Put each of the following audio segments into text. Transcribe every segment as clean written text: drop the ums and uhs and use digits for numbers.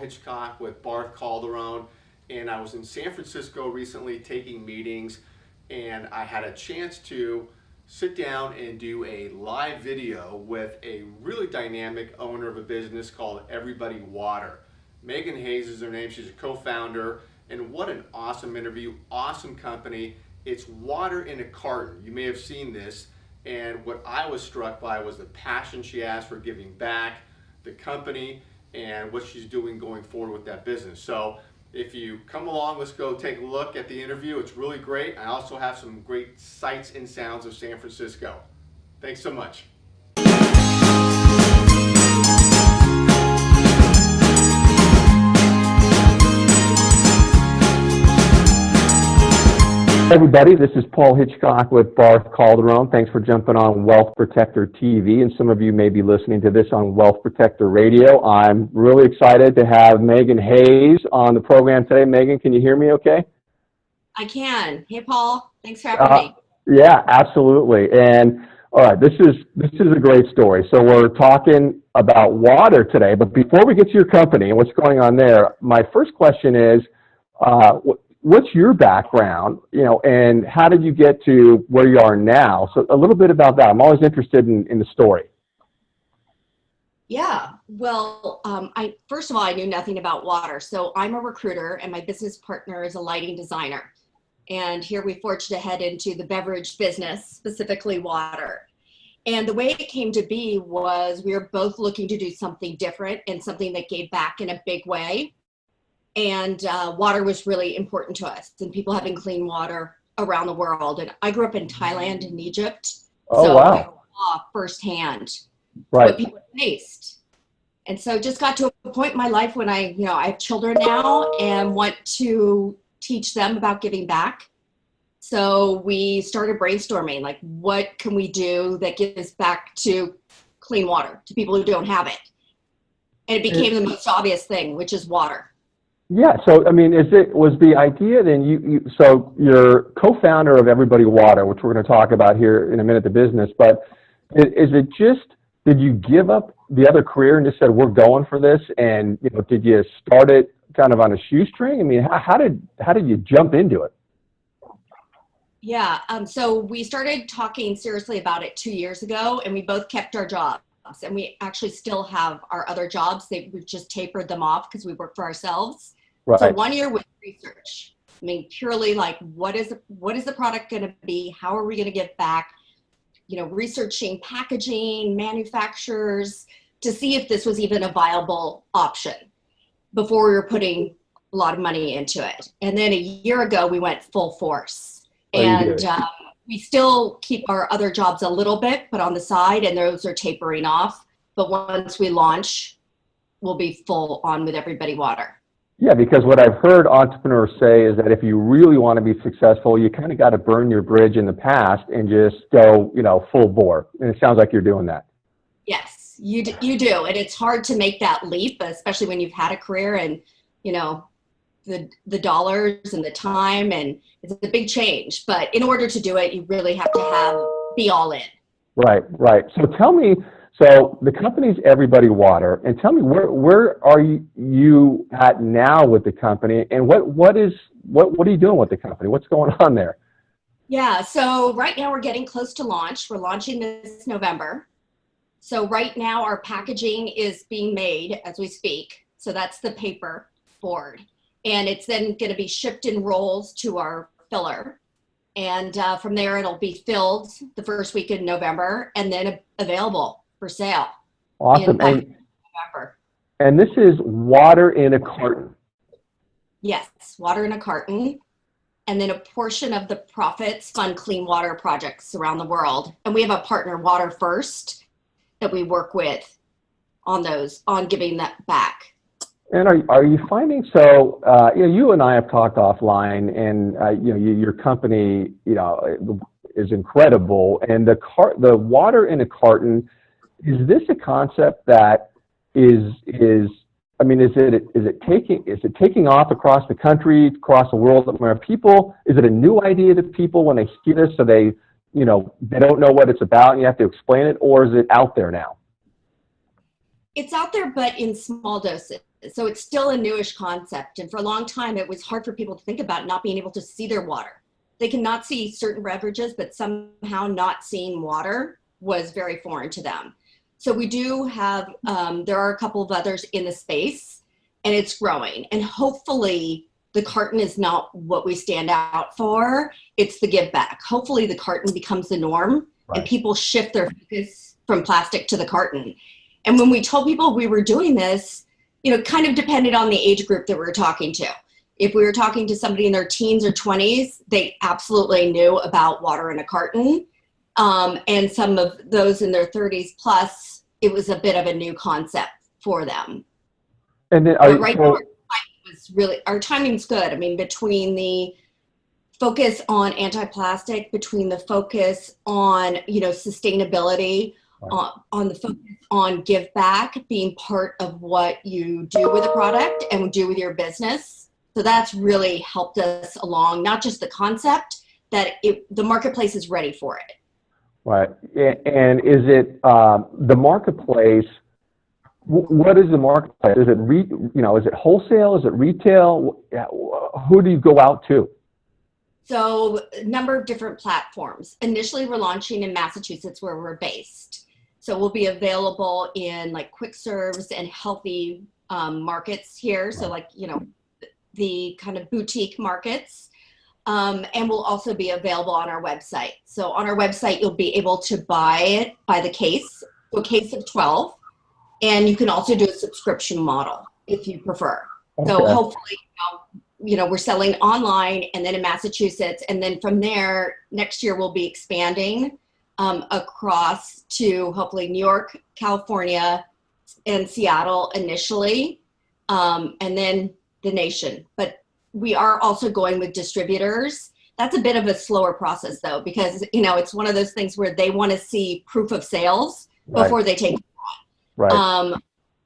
Hitchcock with BarthCalderon, and I was in San Francisco recently taking meetings, and I had a chance to sit down and do a live video with a really dynamic owner of a business called Everybody Water. Megan Hayes is her name. She's a co-founder, and what an awesome interview, awesome company. It's water in a carton. You may have seen this, and what I was struck by was the passion she has for giving back, the company, and what she's doing going forward with that business. So if you come along, let's go take a look at the interview. It's really great. I also have some great sights and sounds of San Francisco. Thanks so much. Hey everybody, this is Paul Hitchcock with BarthCalderon. Thanks for jumping on Wealth Protector TV, and some of you may be listening to this on Wealth Protector Radio. I'm really excited to have Megan Hayes on the program today. Megan, can you hear me okay? I can. Hey Paul, thanks for having me. Yeah, absolutely. And all right, this is a great story. So we're talking about water today, but before we get to your company and what's going on there, my first question is, what's your background, and how did you get to where you are now? So a little bit about that. I'm always interested in the story. Yeah, well, first of all, I knew nothing about water. So I'm a recruiter and my business partner is a lighting designer. And here we forged ahead into the beverage business, specifically water. And the way it came to be was we were both looking to do something different and something that gave back in a big way. And water was really important to us, and people having clean water around the world. And I grew up in Thailand and Egypt, so wow. I saw firsthand Right. what people faced. And so just got to a point in my life when I have children now and want to teach them about giving back. So we started brainstorming, like, what can we do that gives back to clean water, to people who don't have it? And it became the most obvious thing, which is water. Yeah, so I mean, was the idea then so you're co-founder of Everybody Water, which we're going to talk about here in a minute, the business, but is it just, did you give up the other career and just said, we're going for this? And, did you start it kind of on a shoestring? I mean, how did you jump into it? Yeah, so we started talking seriously about it 2 years ago, and we both kept our jobs. And we actually still have our other jobs. We've just tapered them off because we work for ourselves. Right. So 1 year with research. I mean, purely like, what is the product going to be? How are we going to give back? Researching packaging, manufacturers, to see if this was even a viable option before we were putting a lot of money into it. And then a year ago, we went full force. And we still keep our other jobs a little bit, but on the side, and those are tapering off. But once we launch, we'll be full on with Everybody Water. Yeah, because what I've heard entrepreneurs say is that if you really want to be successful, you kind of got to burn your bridge in the past and just go, full bore. And it sounds like you're doing that. Yes, you do. And it's hard to make that leap, especially when you've had a career and, the dollars and the time, and it's a big change. But in order to do it, you really have to be all in. Right. So tell me, so the company's Everybody Water, and tell me where are you at now with the company, and what are you doing with the company? What's going on there? Yeah, so right now we're getting close to launch. We're launching this November. So right now our packaging is being made as we speak. So that's the paper board. And it's then going to be shipped in rolls to our filler. And from there, it'll be filled the first week in November and then available for sale. Awesome. In November. And this is water in a carton. Yes, water in a carton. And then a portion of the profits fund clean water projects around the world. And we have a partner, Water First, that we work with on giving that back. And are you finding, so, you and I have talked offline, and, your company, is incredible. And the water in a carton, is this a concept that is it taking off across the country, across the world? Is it a new idea to people when they hear this, so they don't know what it's about and you have to explain it, or is it out there now? It's out there, but in small doses. So it's still a newish concept. And for a long time, it was hard for people to think about not being able to see their water. They cannot see certain beverages, but somehow not seeing water was very foreign to them. So we do have, there are a couple of others in the space, and it's growing. And hopefully the carton is not what we stand out for. It's the give back. Hopefully the carton becomes the norm, right, and people shift their focus from plastic to the carton. And when we told people we were doing this, you know, kind of depended on the age group that we were talking to. If we were talking to somebody in their teens or 20s, they absolutely knew about water in a carton. And some of those in their 30s plus, it was a bit of a new concept for them. And then right now, our timing's good. I mean, between the focus on anti-plastic, between the focus on, you know, sustainability, on the focus on give back being part of what you do with a product and do with your business. So that's really helped us along, not just the concept, that the marketplace is ready for it. Right. And is it the marketplace? What is the marketplace? Is it is it wholesale? Is it retail? Who do you go out to? So a number of different platforms. Initially, we're launching in Massachusetts, where we're based. So we'll be available in like quick serves and healthy markets here. So like, you know, the kind of boutique markets. And we'll also be available on our website. So on our website, you'll be able to buy it by the case, so a case of 12. And you can also do a subscription model if you prefer. Okay. So hopefully, you know, we're selling online and then in Massachusetts. And then from there, next year we'll be expanding across to hopefully New York, California, and Seattle initially, and then the nation. But we are also going with distributors. That's a bit of a slower process though, because, you know, it's one of those things where they want to see proof of sales before they take it on. Right.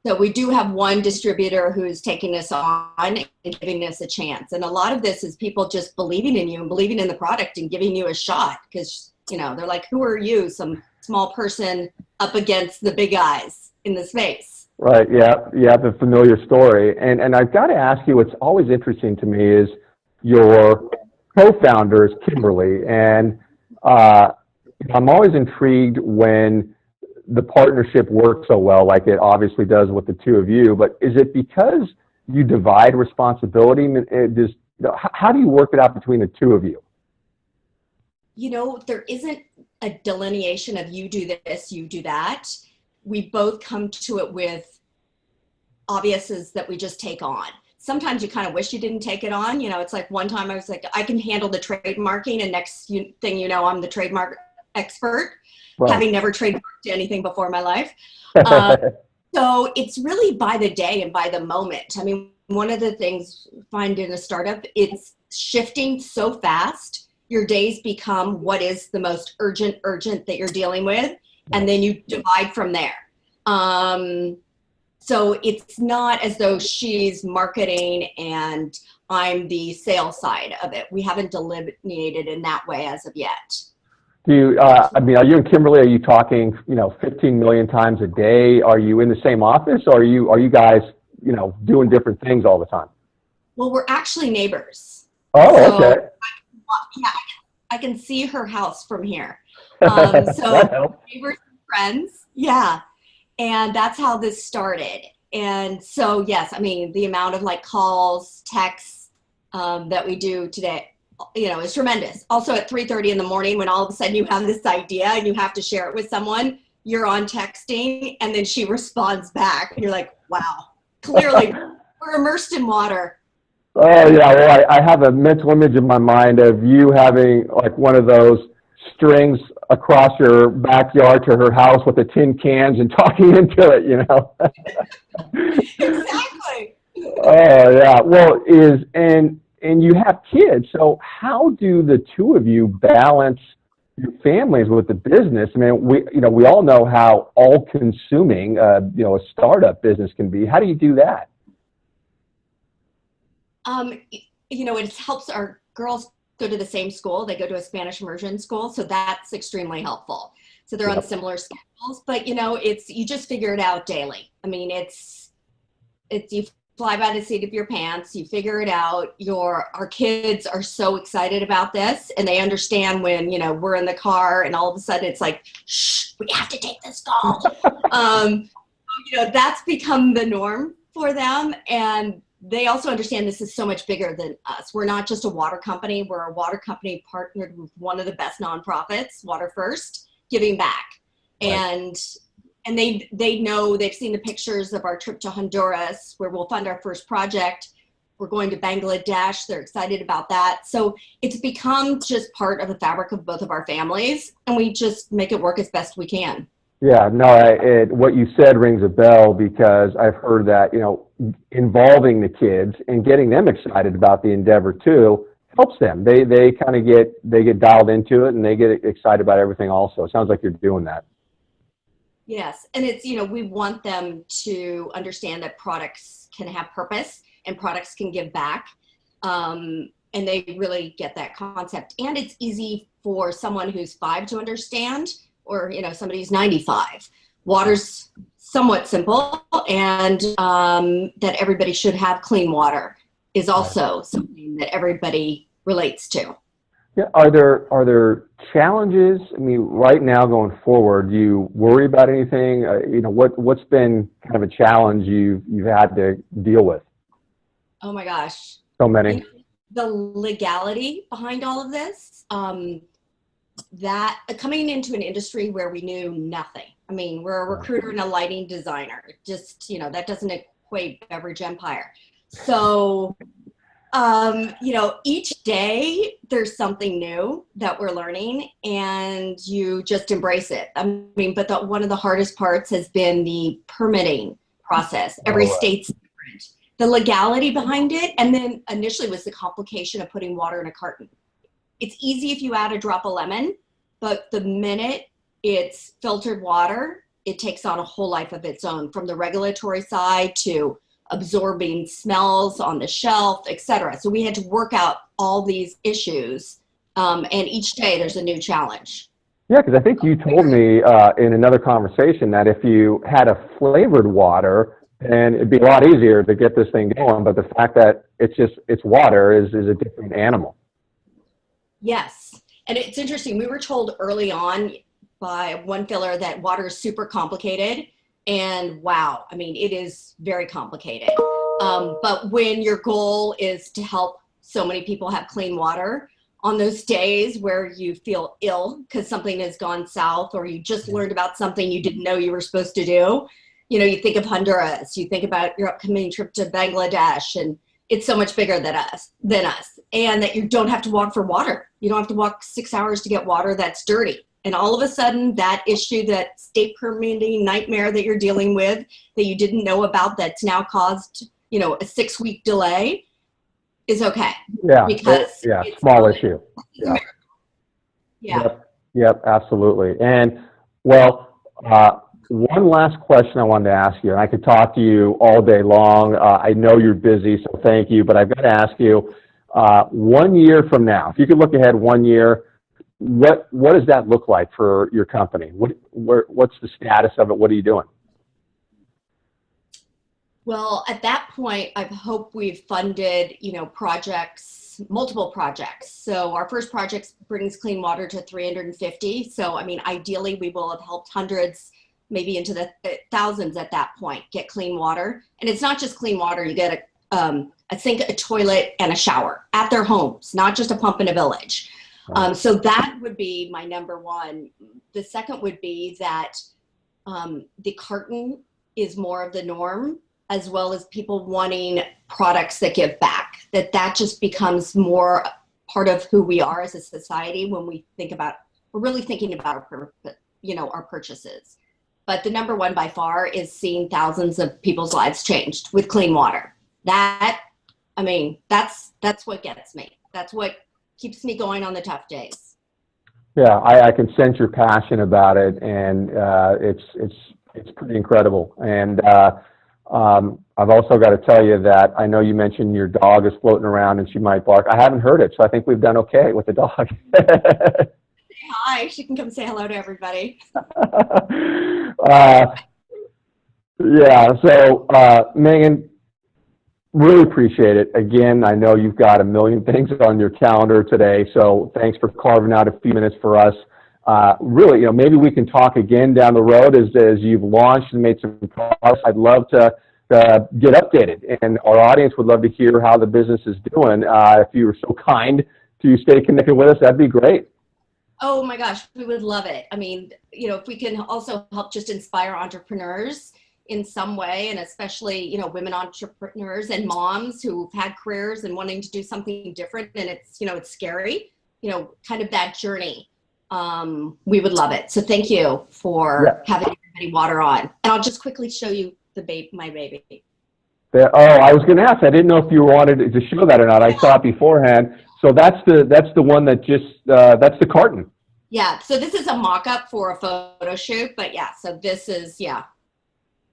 So we do have one distributor who's taking us on and giving us a chance. And a lot of this is people just believing in you and believing in the product and giving you a shot, because, you know, they're like, who are you? Some small person up against the big guys in the space. Right. Yeah. Yeah. The familiar story. And I've got to ask you, what's always interesting to me is your co-founder is Kimberly. And I'm always intrigued when the partnership works so well, like it obviously does with the two of you. But is it because you divide responsibility? How do you work it out between the two of you? You know, there isn't a delineation of you do this, you do that. We both come to it with obviouses that we just take on. Sometimes you kind of wish you didn't take it on. You know, it's like one time I was like, I can handle the trademarking, and next thing you know, I'm the trademark expert, right, having never trademarked anything before in my life. So it's really by the day and by the moment. I mean, one of the things I find in a startup, it's shifting so fast. Your days become what is the most urgent that you're dealing with, and then you divide from there. So it's not as though she's marketing and I'm the sales side of it. We haven't delineated in that way as of yet. Do you, I mean, are you and Kimberly, are you talking, 15 million times a day? Are you in the same office, or are you guys, doing different things all the time? Well, we're actually neighbors. Oh, so, okay. I can see her house from here. So neighbors and friends, yeah. And that's how this started. And so, yes, I mean, the amount of like calls, texts that we do today, is tremendous. Also at 3:30 in the morning, when all of a sudden you have this idea and you have to share it with someone, you're on texting, and then she responds back, and you're like, wow, clearly we're immersed in water. Oh yeah, well, I have a mental image in my mind of you having like one of those strings across your backyard to her house with the tin cans and talking into it, Exactly. Oh yeah. Well, and you have kids, so how do the two of you balance your families with the business? I mean, we all know how all-consuming a startup business can be. How do you do that? It helps. Our girls go to the same school. They go to a Spanish immersion school, so that's extremely helpful. So they're on Yep. similar schedules, but you just figure it out daily. I mean, it's you fly by the seat of your pants, you figure it out. Our kids are so excited about this, and they understand when, we're in the car and all of a sudden it's like, shh, we have to take this call. That's become the norm for them. And they also understand this is so much bigger than us. We're not just a water company. We're a water company partnered with one of the best nonprofits, Water First, giving back. Right. And they know, they've seen the pictures of our trip to Honduras, where we'll fund our first project. We're going to Bangladesh. They're excited about that. So it's become just part of the fabric of both of our families, and we just make it work as best we can. Yeah, no, what you said rings a bell, because I've heard that, involving the kids and getting them excited about the endeavor too helps them. They kind of get dialed into it, and they get excited about everything also. It sounds like you're doing that. Yes, and it's, we want them to understand that products can have purpose and products can give back. And they really get that concept. And it's easy for someone who's 5 to understand, or, somebody who's 95. Water's somewhat simple, and that everybody should have clean water is also something that everybody relates to. Yeah. Are there challenges? I mean, right now going forward, do you worry about anything? What's been kind of a challenge you've had to deal with? Oh my gosh. So many. The legality behind all of this, that coming into an industry where we knew nothing. I mean, we're a recruiter and a lighting designer. Just, that doesn't equate beverage empire. So, each day there's something new that we're learning, and you just embrace it. I mean, but one of the hardest parts has been the permitting process. Every state's different. The legality behind it, and then initially was the complication of putting water in a carton. It's easy if you add a drop of lemon, but the minute it's filtered water, it takes on a whole life of its own, from the regulatory side to absorbing smells on the shelf, etc. So we had to work out all these issues, and each day there's a new challenge. Yeah, because I think you told me in another conversation that if you had a flavored water, and it'd be a lot easier to get this thing going, but the fact that it's water is a different animal. Yes. And it's interesting. We were told early on by one filler that water is super complicated. And wow, I mean, it is very complicated. But when your goal is to help so many people have clean water, on those days where you feel ill because something has gone south, or you just learned about something you didn't know you were supposed to do, you think of Honduras, you think about your upcoming trip to Bangladesh, and it's so much bigger than us, and that you don't have to walk for water. You don't have to walk 6 hours to get water that's dirty. And all of a sudden, that issue, that state permitting nightmare that you're dealing with, that you didn't know about, that's now caused, a 6-week delay, is okay. Yeah. Because it's small issue. Yeah. Yep, absolutely. And well, one last question I wanted to ask you, and I could talk to you all day long. I know you're busy, so thank you, but I've got to ask you, 1 year from now, if you could look ahead 1 year, what does that look like for your company? What's the status of it? What are you doing? Well, at that point, I hope we've funded, projects, multiple projects. So our first project brings clean water to 350. So, I mean, ideally, we will have helped hundreds, maybe into the thousands at that point, get clean water. And it's not just clean water. You get a sink, a toilet, and a shower at their homes, not just a pump in a village. So that would be my number one. The second would be that the carton is more of the norm, as well as people wanting products that give back. That just becomes more part of who we are as a society when we think about, we're really thinking about our purchases. But the number one by far is seeing thousands of people's lives changed with clean water. That's what gets me. That's what keeps me going on the tough days. Yeah, I can sense your passion about it, and it's pretty incredible. And I've also got to tell you that I know you mentioned your dog is floating around and she might bark. I haven't heard it, so I think we've done okay with the dog. hi. She can come say hello to everybody. Yeah, so Megan, really appreciate it. Again, I know you've got a million things on your calendar today, so thanks for carving out a few minutes for us. Really, maybe we can talk again down the road as you've launched and made some progress. I'd love to get updated, and our audience would love to hear how the business is doing. If you were so kind to stay connected with us, that'd be great. Oh my gosh, we would love it. I mean, if we can also help just inspire entrepreneurs in some way, and especially, women entrepreneurs and moms who've had careers and wanting to do something different, and it's scary, kind of that journey. We would love it. So thank you for having Everybody Water on. And I'll just quickly show you my baby. I was going to ask. I didn't know if you wanted to show that or not. I saw it beforehand. So that's the one that that's the carton. Yeah. So this is a mock-up for a photo shoot, but yeah. So this is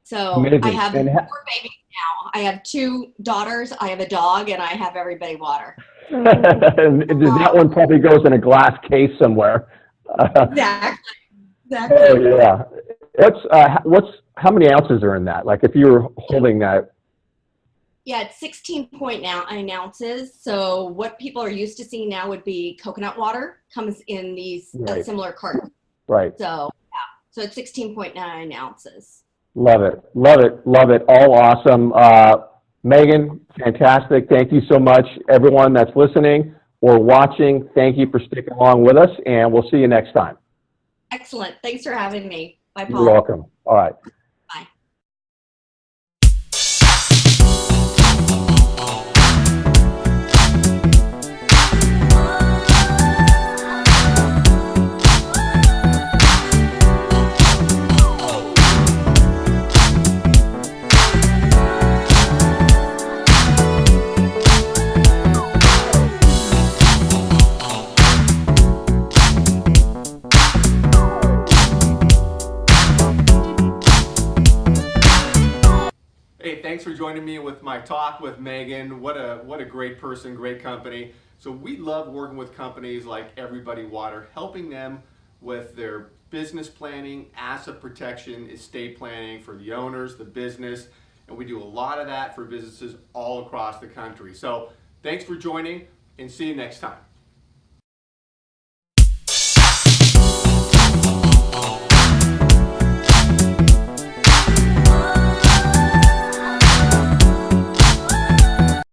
So amazing. I have 4 babies now. I have 2 daughters. I have a dog, and I have Everybody Water. And that one probably goes in a glass case somewhere. Exactly. Oh yeah. How many ounces are in that? Like if you were holding that. Yeah, it's 16.9 ounces. So what people are used to seeing now would be coconut water comes in these similar cartons. Right. So so it's 16.9 ounces. Love it. All awesome. Megan, fantastic. Thank you so much. Everyone that's listening or watching, thank you for sticking along with us, and we'll see you next time. Excellent. Thanks for having me. Bye, Paul. You're welcome. All right. Bye. Thanks for joining me with my talk with Megan. What a great person, great company. So we love working with companies like Everybody Water, helping them with their business planning, asset protection, estate planning for the owners, the business, and we do a lot of that for businesses all across the country. So thanks for joining, and see you next time.